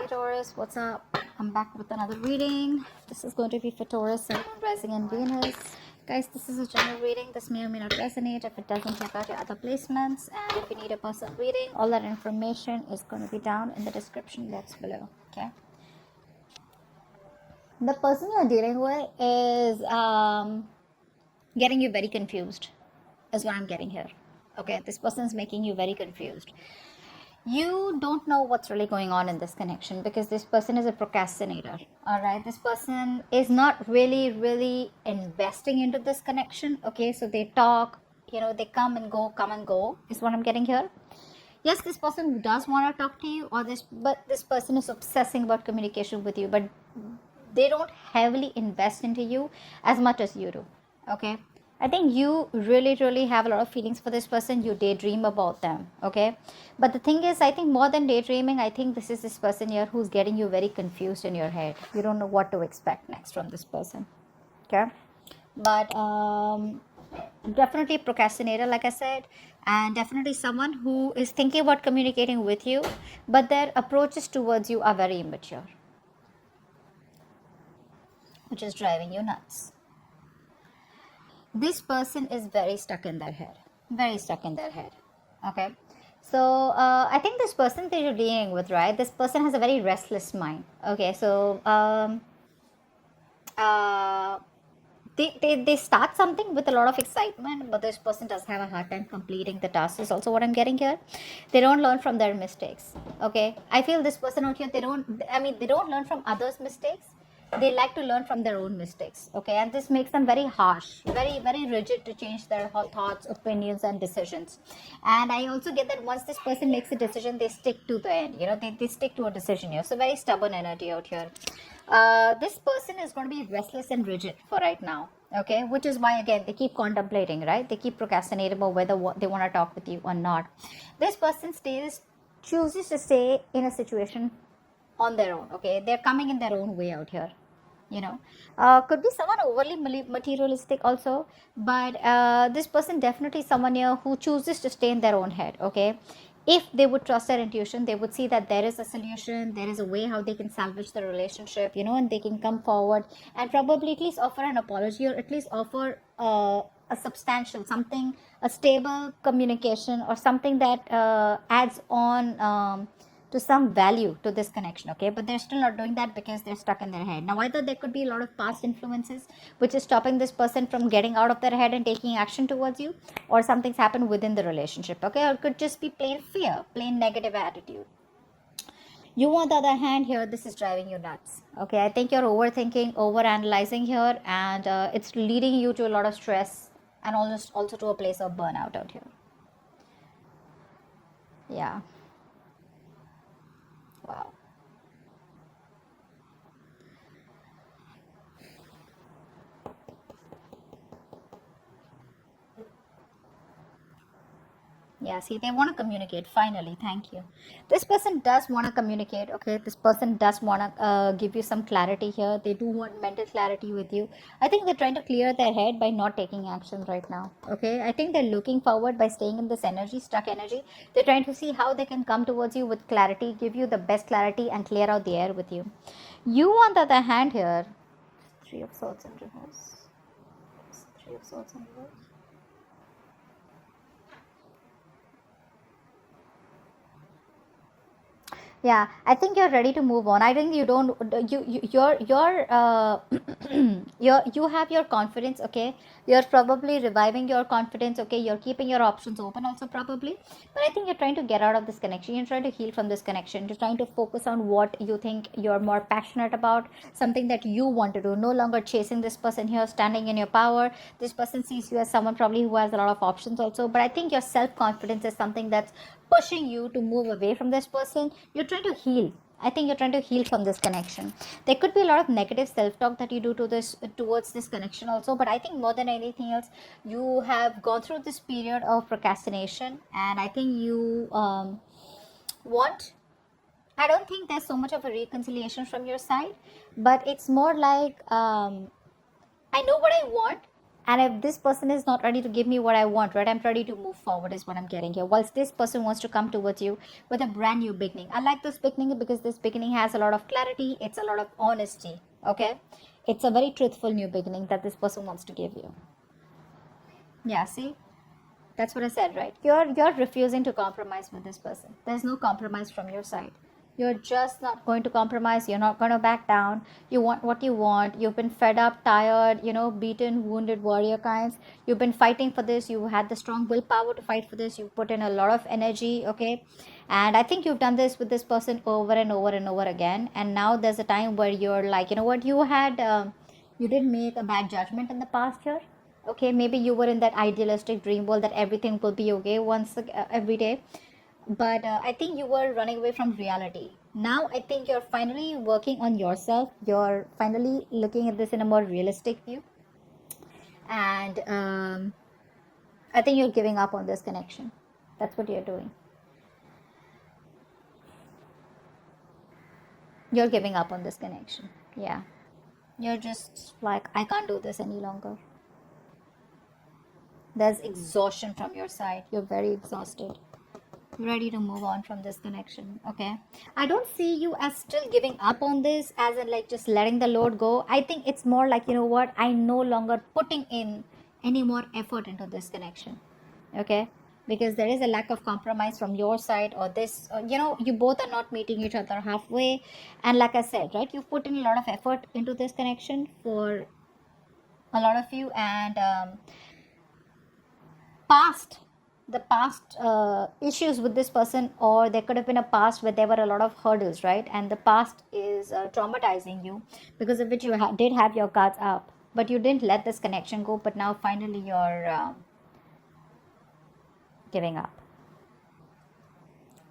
Hi Taurus, what's up? I'm back with another reading. This is going to be for Taurus, Sun, Rising and Venus. Guys, this is a general reading. This may or may not resonate. If it doesn't, check out your other placements. And if you need a personal reading, all that information is going to be down in the description box below. Okay. The person you're dealing with is getting you very confused, is what I'm getting here. Okay, this person is making you very confused. You don't know what's really going on in this connection because this person is a procrastinator. All right, this person is not really investing into this connection. Okay, so they talk, they come and go is what I'm getting here. Yes, this person does want to talk to you, but this person is obsessing about communication with you, but they don't heavily invest into you as much as you do. Okay, I think you really have a lot of feelings for this person. You daydream about them. Okay, but the thing is, I think more than daydreaming, I think this person here who's getting you very confused in your head. You don't know what to expect next from this person. Okay, but definitely procrastinator, like I said, and definitely someone who is thinking about communicating with you, but their approaches towards you are very immature, which is driving you nuts. This person is very stuck in their head. Okay, so I think this person that you're dealing with, right, this person has a very restless mind. Okay, so they start something with a lot of excitement, but this person does have a hard time completing the task is also what I'm getting here. They don't learn from their mistakes. Okay, I feel this person out here, they don't learn from others' mistakes. They like to learn from their own mistakes. Okay, and this makes them very harsh, very rigid to change their thoughts, opinions and decisions. And I also get that once this person makes a decision, they stick to the end. They stick to a decision here. So very stubborn energy out here. This person is going to be restless and rigid for right now. Okay, which is why again they keep contemplating, right? They keep procrastinating about whether they want to talk with you or not. This person chooses to stay in a situation on their own. Okay, they're coming in their own way out here. Could be someone overly materialistic also, but this person definitely someone here who chooses to stay in their own head. Okay, if they would trust their intuition, they would see that there is a solution, there is a way how they can salvage the relationship, and they can come forward and probably at least offer an apology, or at least offer a substantial something, a stable communication, or something that adds on to some value to this connection. Okay, but they're still not doing that because they're stuck in their head. Now either there could be a lot of past influences which is stopping this person from getting out of their head and taking action towards you, or something's happened within the relationship. Okay, or it could just be plain fear, plain negative attitude. You, on the other hand, here this is driving you nuts. Okay, I think you're overthinking, over analyzing here, and it's leading you to a lot of stress and also to a place of burnout out here. Yeah. Wow. Yeah, see, they want to communicate finally. Thank you. This person does want to communicate. Okay, this person does want to give you some clarity here. They do want mental clarity with you. I think they're trying to clear their head by not taking action right now. Okay, I think they're looking forward by staying in this energy, stuck energy. They're trying to see how they can come towards you with clarity, give you the best clarity, and clear out the air with you. You, on the other hand, here, Three of Swords in reverse. Three of Swords in reverse. Yeah, I think you're ready to move on. I think you don't you have your confidence. Okay, you're probably reviving your confidence. Okay, you're keeping your options open also probably, but I think you're trying to get out of this connection. You're trying to heal from this connection. You're trying to focus on what you think you're more passionate about, something that you want to do. No longer chasing this person here, standing in your power. This person sees you as someone probably who has a lot of options also, but I think your self-confidence is something that's pushing you to move away from this person. You're trying to heal. I think you're trying to heal from this connection. There could be a lot of negative self-talk that you do towards this connection also, but I think more than anything else, you have gone through this period of procrastination, and I think you want. I don't think there's so much of a reconciliation from your side, but it's more like I know what I want, And if this person is not ready to give me what I want, right, I'm ready to move forward, is what I'm getting here. Whilst this person wants to come towards you with a brand new beginning. I like this beginning because this beginning has a lot of clarity, it's a lot of honesty, okay? It's a very truthful new beginning that this person wants to give you. Yeah, see? That's what I said, right? You're refusing to compromise with this person. There's no compromise from your side. You're just not going to compromise. You're not going to back down. You want what you want. You've been fed up, tired, beaten, wounded warrior kinds. You've been fighting for this. You had the strong willpower to fight for this. You put in a lot of energy, okay? And I think you've done this with this person over and over and over again. And now there's a time where you're like, you know what? You did make a bad judgment in the past here. Okay, maybe you were in that idealistic dream world that everything will be okay every day, but I think you were running away from reality. Now I think you're finally working on yourself. You're finally looking at this in a more realistic view, and I think you're giving up on this connection. That's what you're doing. You're giving up on this connection. Yeah, you're just like, I can't do this any longer. There's exhaustion from your side. You're very exhausted, ready to move on from this connection. Okay, I don't see you as still giving up on this, as in like just letting the load go. I think it's more like, you know what, I no longer putting in any more effort into this connection. Okay, because there is a lack of compromise from your side, or this, you both are not meeting each other halfway. And like I said, right, you put in a lot of effort into this connection for a lot of you. And the past issues with this person, or there could have been a past where there were a lot of hurdles, right? And the past is traumatizing you, because of which you did have your guards up, but you didn't let this connection go. But now finally you're giving up.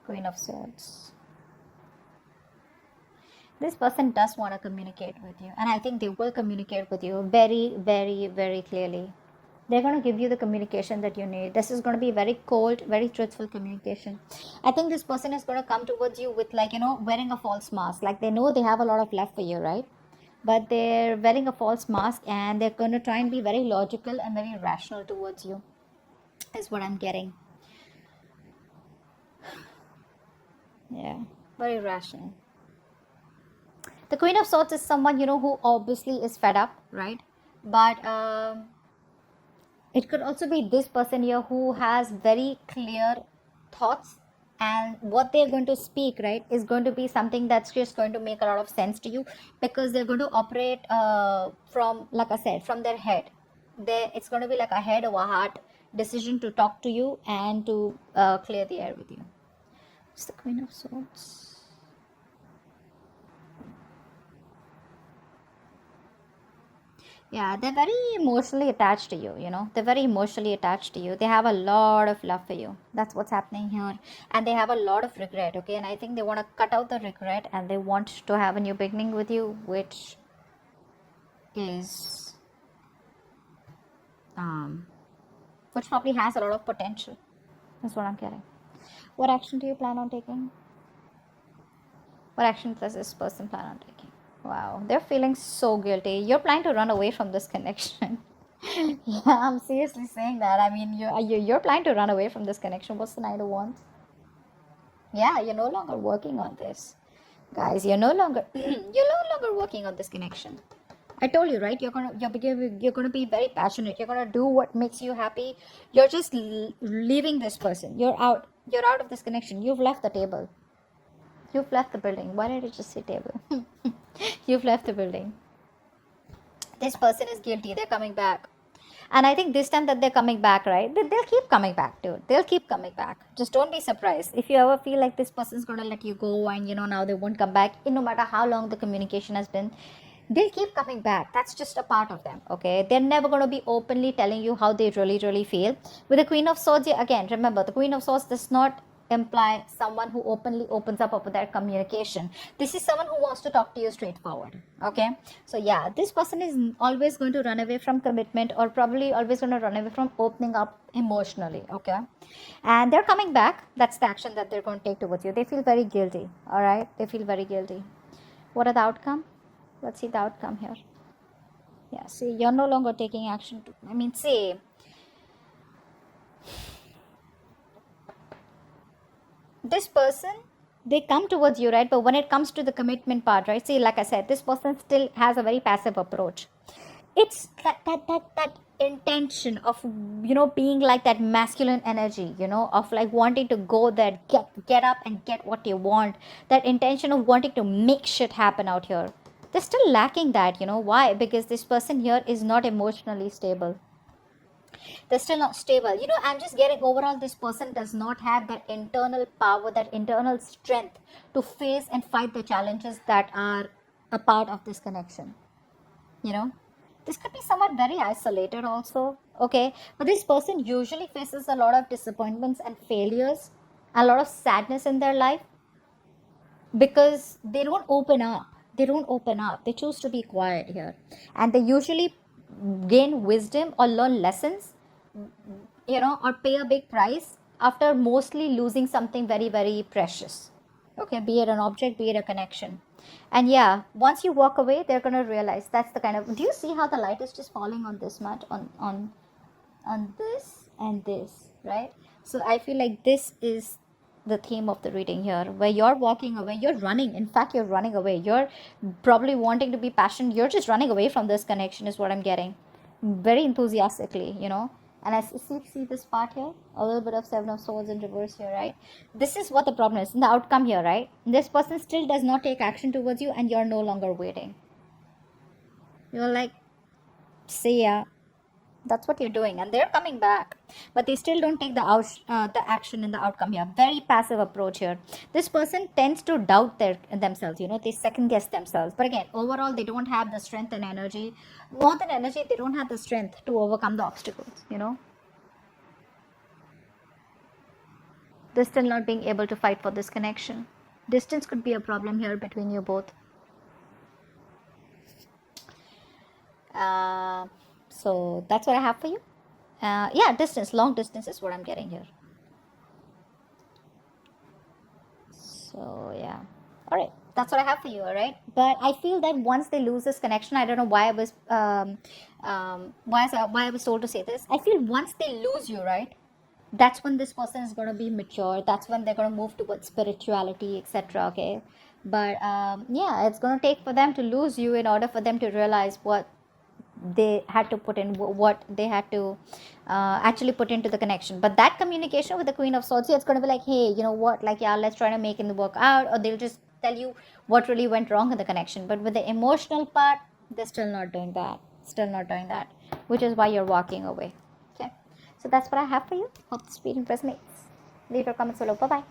Queen of Swords. This person does want to communicate with you, and I think they will communicate with you very, very, very clearly. They're going to give you the communication that you need. This is going to be very cold, very truthful communication. I think this person is going to come towards you with, like, wearing a false mask. Like, they know they have a lot of love for you, right? But they're wearing a false mask, and they're going to try and be very logical and very rational towards you, is what I'm getting. Yeah, very rational. The Queen of Swords is someone, who obviously is fed up, right? But it could also be this person here who has very clear thoughts, and what they're going to speak, right, is going to be something that's just going to make a lot of sense to you, because they're going to operate from, like I said, from their head. It's going to be like a head or a heart decision to talk to you and to clear the air with you. It's the Queen of Swords. Yeah, they're very emotionally attached to you, They're very emotionally attached to you. They have a lot of love for you. That's what's happening here. And they have a lot of regret, okay? And I think they want to cut out the regret, and they want to have a new beginning with you, which is, which probably has a lot of potential. That's what I'm getting. What action do you plan on taking? What action does this person plan on taking? Wow, they're feeling so guilty. You're planning to run away from this connection. Yeah, I'm seriously saying that. I mean, you're planning to run away from this connection. What's the Knight of Wands? Yeah, you're no longer working on this, guys. You're no longer working on this connection. I told you, right? You're gonna be very passionate. You're gonna do what makes you happy. You're just leaving this person. You're out. You're out of this connection. You've left the table. You've left the building. Why did you just say table? You've left the building. This person is guilty. They're coming back. And I think this time that they're coming back, right? They'll keep coming back, dude. They'll keep coming back. Just don't be surprised. If you ever feel like this person's going to let you go, and, now they won't come back, no matter how long the communication has been, they'll keep coming back. That's just a part of them, okay? They're never going to be openly telling you how they really, really feel. With the Queen of Swords, again, remember, the Queen of Swords does not imply someone who openly opens up about their communication. This is someone who wants to talk to you straightforward, okay? So yeah, this person is always going to run away from commitment, or probably always going to run away from opening up emotionally, okay? And they're coming back. That's the action that they're going to take towards you. They feel very guilty, all right? They feel very guilty. What are the outcome? Let's see the outcome here. Yeah, see, you're no longer taking action to, I mean, see, this person, they come towards you, right? But when it comes to the commitment part, right? See, like I said, this person still has a very passive approach. It's that intention of, being like that masculine energy, of like wanting to go there, get up and get what you want. That intention of wanting to make shit happen out here. They're still lacking that, why? Because this person here is not emotionally stable. They're still not stable. I'm just getting overall, this person does not have that internal power, that internal strength to face and fight the challenges that are a part of this connection. you know this could be somewhat very isolated also, okay? But this person usually faces a lot of disappointments and failures, a lot of sadness in their life, because they don't open up, they choose to be quiet here. And they usually gain wisdom or learn lessons, or pay a big price after mostly losing something very, very precious. Okay, be it an object, be it a connection. And yeah, once you walk away, they're gonna realize that's the kind of. Do you see how the light is just falling on this mat, on this and this, right? So I feel like this is the theme of the reading here, where you're walking away, you're running. In fact, you're running away. You're probably wanting to be passionate. You're just running away from this connection, is what I'm getting. Very enthusiastically. And I see this part here, a little bit of Seven of Swords in reverse here, right? This is what the problem is. In the outcome here, right? This person still does not take action towards you, and you're no longer waiting. You're like, see ya. That's what you're doing, and they're coming back, but they still don't take the action in the outcome here. Very passive approach here. This person tends to doubt themselves. They second guess themselves. But again, overall, they don't have the strength and energy. More than energy, they don't have the strength to overcome the obstacles. They're still not being able to fight for this connection. Distance could be a problem here between you both. So that's what I have for you. Yeah, distance, long distance is what I'm getting here. So yeah, all right, that's what I have for you. All right, but I feel that once they lose this connection, I don't know why I was why I was told to say this. I feel once they lose you, right, that's when this person is going to be mature. That's when they're going to move towards spirituality, etc. Okay, but yeah, it's going to take for them to lose you in order for them to realize what they had to put in, what they had to actually put into the connection. But that communication with the Queen of Swords, it's going to be like, hey, you know what, like, yeah, let's try to make it work out. Or they'll just tell you what really went wrong in the connection. But with the emotional part, they're still not doing that, which is why you're walking away. Okay, so that's what I have for you. Hope this reading resonates. Leave your comments below. Bye bye.